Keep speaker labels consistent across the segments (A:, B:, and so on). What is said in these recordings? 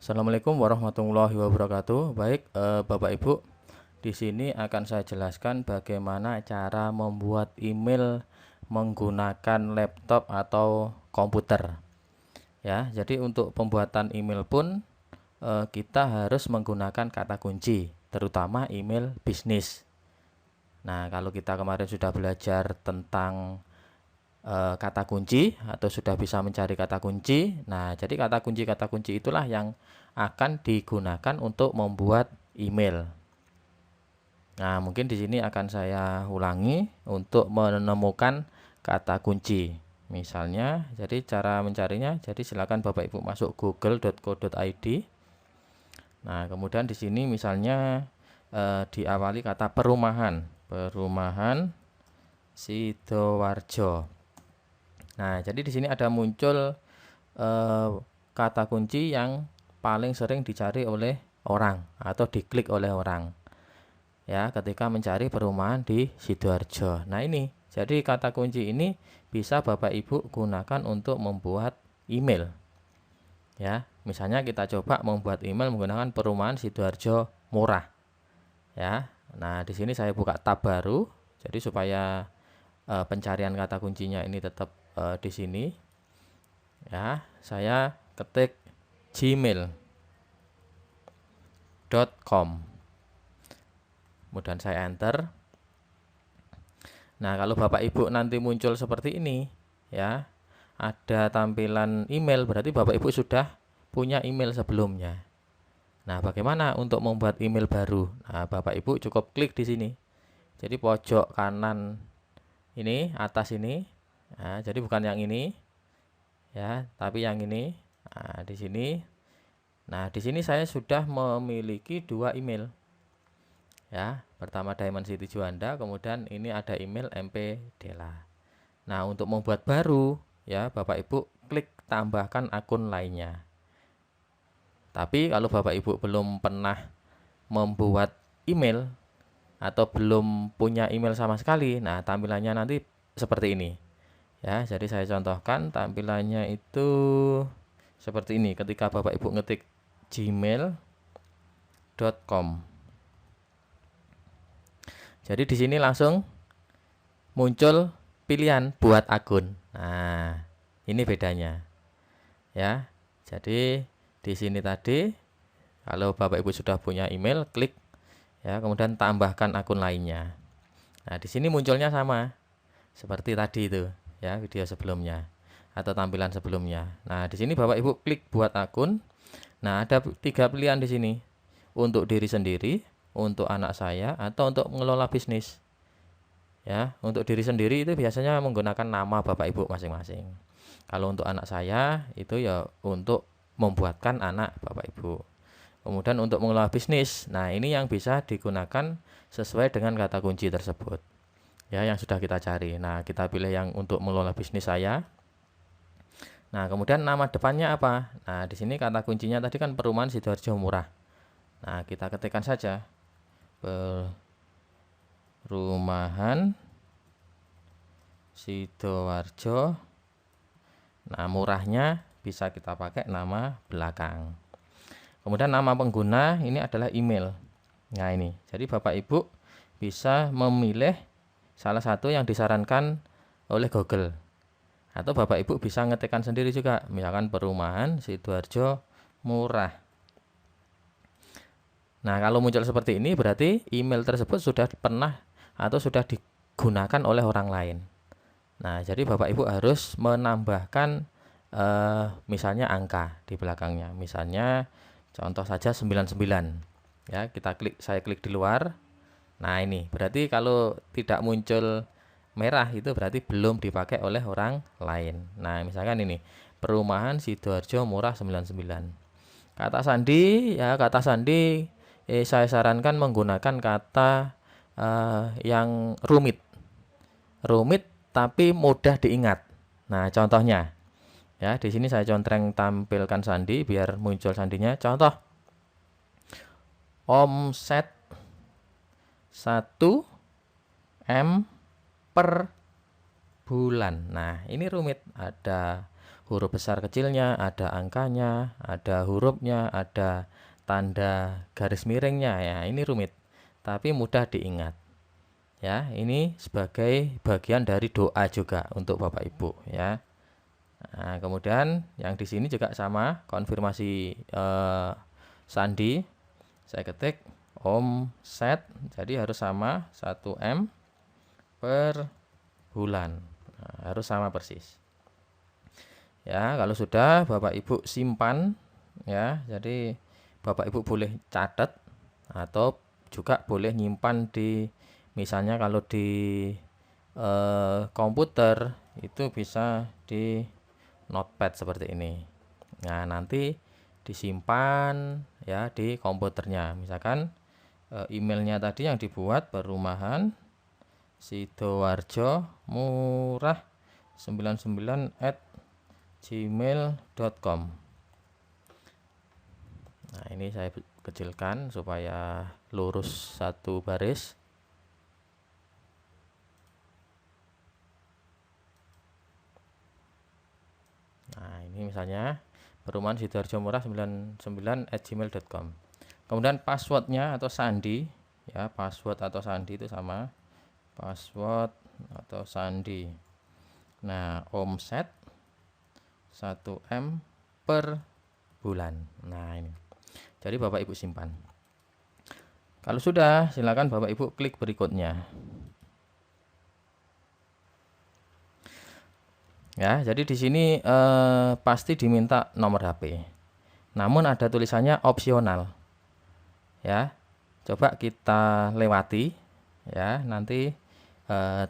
A: Assalamualaikum warahmatullahi wabarakatuh. Baik, Bapak Ibu, di sini akan saya jelaskan bagaimana cara membuat email menggunakan laptop atau komputer. Ya, jadi untuk pembuatan email pun kita harus menggunakan kata kunci, terutama email bisnis. Nah, kalau kita kemarin sudah belajar tentang kata kunci atau sudah bisa mencari kata kunci. Nah, jadi kata kunci itulah yang akan digunakan untuk membuat email. Nah, mungkin di sini akan saya ulangi untuk menemukan kata kunci. Misalnya, jadi cara mencarinya, jadi silakan Bapak Ibu masuk google.co.id. Nah, kemudian di sini misalnya diawali kata perumahan Sidoarjo. Nah, jadi di sini ada muncul kata kunci yang paling sering dicari oleh orang atau diklik oleh orang. Ya, ketika mencari perumahan di Sidoarjo. Nah, ini. Jadi kata kunci ini bisa Bapak Ibu gunakan untuk membuat email. Ya, misalnya kita coba membuat email menggunakan perumahan Sidoarjo murah. Ya. Nah, di sini saya buka tab baru. Jadi supaya pencarian kata kuncinya ini tetap di sini. Ya, saya ketik gmail.com. Kemudian saya enter. Nah, kalau Bapak Ibu nanti muncul seperti ini, ya, ada tampilan email, berarti Bapak Ibu sudah punya email sebelumnya. Nah, bagaimana untuk membuat email baru? Nah, Bapak Ibu cukup klik di sini. Jadi pojok kanan ini, atas ini. Nah, jadi bukan yang ini, ya, tapi yang ini. Nah, di sini. Nah, di sini saya sudah memiliki dua email. Ya, pertama Diamond City Juanda, kemudian ini ada email MP Dela. Nah, untuk membuat baru, ya, Bapak Ibu klik tambahkan akun lainnya. Tapi kalau Bapak Ibu belum pernah membuat email atau belum punya email sama sekali, nah tampilannya nanti seperti ini. Ya, jadi saya contohkan tampilannya itu seperti ini ketika Bapak Ibu ngetik gmail.com. Jadi di sini langsung muncul pilihan buat akun. Nah, ini bedanya. Ya. Jadi di sini tadi kalau Bapak Ibu sudah punya email, klik ya, kemudian tambahkan akun lainnya. Nah, di sini munculnya sama seperti tadi itu, ya, video sebelumnya atau tampilan sebelumnya. Nah, di sini Bapak Ibu klik buat akun. Nah, ada 3 pilihan di sini. Untuk diri sendiri, untuk anak saya, atau untuk mengelola bisnis. Ya, untuk diri sendiri itu biasanya menggunakan nama Bapak Ibu masing-masing. Kalau untuk anak saya itu ya untuk membuatkan anak Bapak Ibu. Kemudian untuk mengelola bisnis, nah ini yang bisa digunakan sesuai dengan kata kunci tersebut. Ya, yang sudah kita cari. Nah, kita pilih yang untuk mengelola bisnis saya. Nah, kemudian nama depannya apa? Nah, di sini kata kuncinya tadi kan perumahan Sidoarjo murah. Nah, kita ketikkan saja perumahan Sidoarjo. Nah, murahnya bisa kita pakai nama belakang. Kemudian nama pengguna ini adalah email. Nah, ini. Jadi Bapak Ibu bisa memilih salah satu yang disarankan oleh Google. Atau Bapak Ibu bisa ngetikkan sendiri juga. Misalkan perumahan Sidoarjo murah. Nah, kalau muncul seperti ini berarti email tersebut sudah pernah atau sudah digunakan oleh orang lain. Nah, jadi Bapak Ibu harus menambahkan misalnya angka di belakangnya. Misalnya contoh saja 99. Ya, saya klik di luar. Nah, ini berarti kalau tidak muncul merah itu berarti belum dipakai oleh orang lain. Nah, misalkan ini perumahan Sidoarjo murah 99. Kata sandi, ya, kata sandi saya sarankan menggunakan kata yang rumit. Rumit tapi mudah diingat. Nah, contohnya, ya, di sini saya contreng tampilkan sandi biar muncul sandinya. Contoh, omset 1 M per bulan. Nah, ini rumit. Ada huruf besar kecilnya, ada angkanya, ada hurufnya, ada tanda garis miringnya. Ya, ini rumit, tapi mudah diingat. Ya, ini sebagai bagian dari doa juga untuk Bapak Ibu ya. Nah, kemudian yang di sini juga sama, konfirmasi sandi. Saya ketik omset, jadi harus sama 1 M per bulan. Nah, harus sama persis. Ya, kalau sudah Bapak Ibu simpan ya. Jadi Bapak Ibu boleh catat atau juga boleh nyimpan di, misalnya kalau di komputer itu bisa di notepad seperti ini. Nah, nanti disimpan ya di komputernya. Misalkan emailnya tadi yang dibuat perumahan Sidoarjo murah 99@gmail.com. Nah, ini saya kecilkan supaya lurus satu baris. Nah, ini misalnya perumahan Sidoarjo murah 99@gmail.com. Kemudian passwordnya atau sandi ya, password atau sandi itu sama, password atau sandi. Nah, omset 1 M per bulan. Nah, ini. Jadi Bapak Ibu simpan. Kalau sudah, silakan Bapak Ibu klik berikutnya. Ya, jadi di sini pasti diminta nomor HP. Namun ada tulisannya opsional. Ya. Coba kita lewati ya, nanti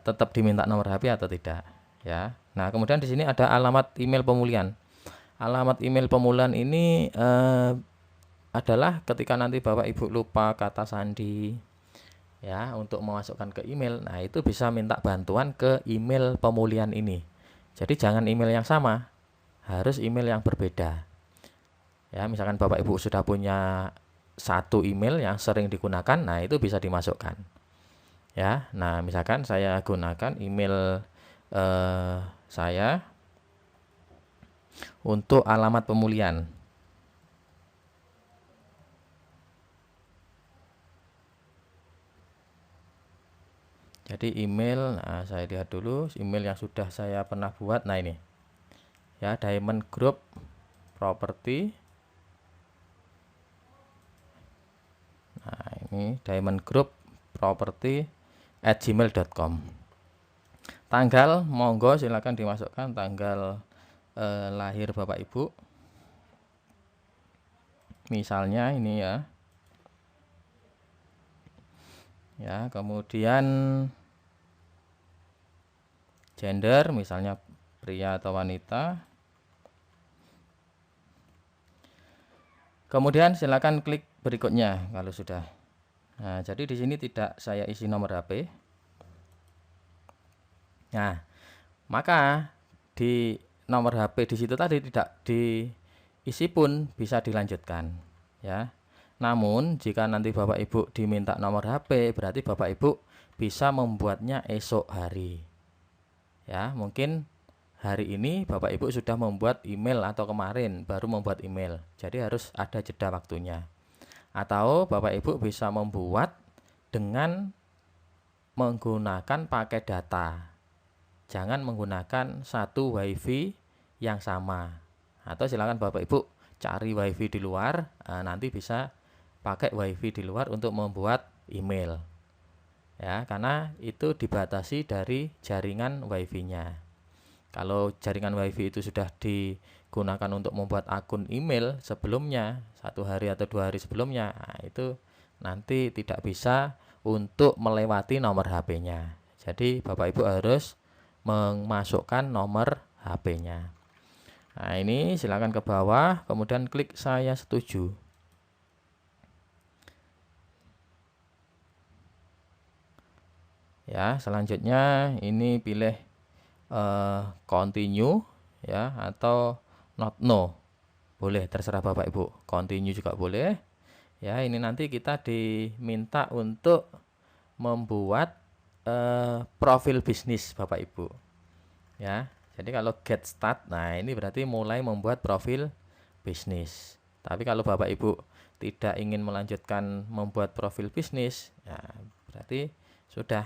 A: tetap diminta nomor HP atau tidak ya. Nah, kemudian di sini ada alamat email pemulihan. Alamat email pemulihan ini adalah ketika nanti Bapak Ibu lupa kata sandi ya untuk memasukkan ke email. Nah, itu bisa minta bantuan ke email pemulihan ini. Jadi jangan email yang sama, harus email yang berbeda. Ya, misalkan Bapak Ibu sudah punya satu email yang sering digunakan, nah itu bisa dimasukkan. Ya, nah misalkan saya gunakan email saya untuk alamat pemulihan. Jadi email, nah saya lihat dulu email yang sudah saya pernah buat. Nah ini, ya, Diamond Group Property. Nah ini Diamond Group Property @gmail.com. Tanggal monggo silakan dimasukkan tanggal lahir Bapak Ibu. Misalnya ini ya. Ya, kemudian gender misalnya pria atau wanita. Kemudian silakan klik berikutnya kalau sudah. Nah, jadi di sini tidak saya isi nomor HP. Nah, maka di nomor HP di situ tadi tidak diisi pun bisa dilanjutkan, ya. Namun jika nanti Bapak Ibu diminta nomor HP, berarti Bapak Ibu bisa membuatnya esok hari. Ya, mungkin hari ini Bapak Ibu sudah membuat email atau kemarin baru membuat email. Jadi harus ada jeda waktunya. Atau Bapak Ibu bisa membuat dengan menggunakan pakai data. Jangan menggunakan satu WiFi yang sama. Atau silakan Bapak Ibu cari WiFi di luar, nanti bisa pakai WiFi di luar untuk membuat email. Ya, karena itu dibatasi dari jaringan WiFi-nya. Kalau jaringan WiFi itu sudah digunakan untuk membuat akun email sebelumnya, 1 hari atau 2 hari sebelumnya, nah itu nanti tidak bisa untuk melewati nomor HP-nya. Jadi Bapak Ibu harus memasukkan nomor HP-nya. Nah, ini silakan ke bawah, kemudian klik saya setuju. Ya, selanjutnya ini pilih continue ya atau not no. Boleh, terserah Bapak Ibu. Continue juga boleh. Ya, ini nanti kita diminta untuk membuat profil bisnis Bapak Ibu. Ya. Jadi kalau get start, nah ini berarti mulai membuat profil bisnis. Tapi kalau Bapak Ibu tidak ingin melanjutkan membuat profil bisnis, ya berarti sudah,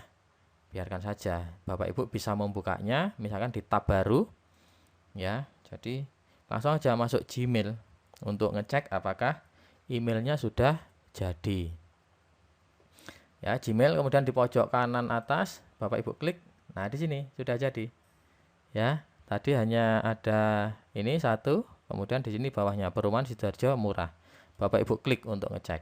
A: biarkan saja. Bapak Ibu bisa membukanya misalkan di tab baru, ya. Jadi langsung aja masuk Gmail untuk ngecek apakah emailnya sudah jadi. Ya, Gmail, kemudian di pojok kanan atas Bapak Ibu klik. Nah, di sini sudah jadi. Ya, tadi hanya ada ini satu, kemudian di sini bawahnya Perumahan Sidoarjo Murah. Bapak Ibu klik untuk ngecek.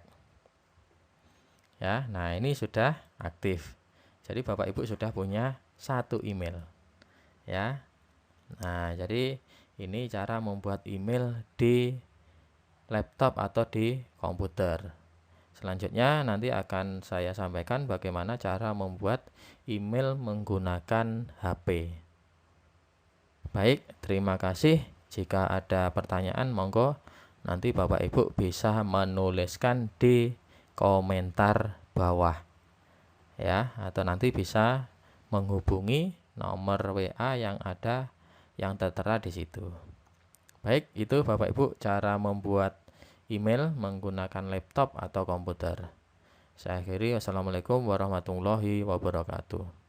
A: Ya, nah ini sudah aktif. Jadi Bapak Ibu sudah punya satu email. Ya. Nah, jadi ini cara membuat email di laptop atau di komputer. Selanjutnya nanti akan saya sampaikan bagaimana cara membuat email menggunakan HP. Baik, terima kasih. Jika ada pertanyaan, monggo nanti Bapak Ibu bisa menuliskan di komentar bawah. Ya, atau nanti bisa menghubungi nomor WA yang ada, yang tertera di situ. Baik, itu Bapak Ibu cara membuat email menggunakan laptop atau komputer. Saya akhiri, wassalamualaikum warahmatullahi wabarakatuh.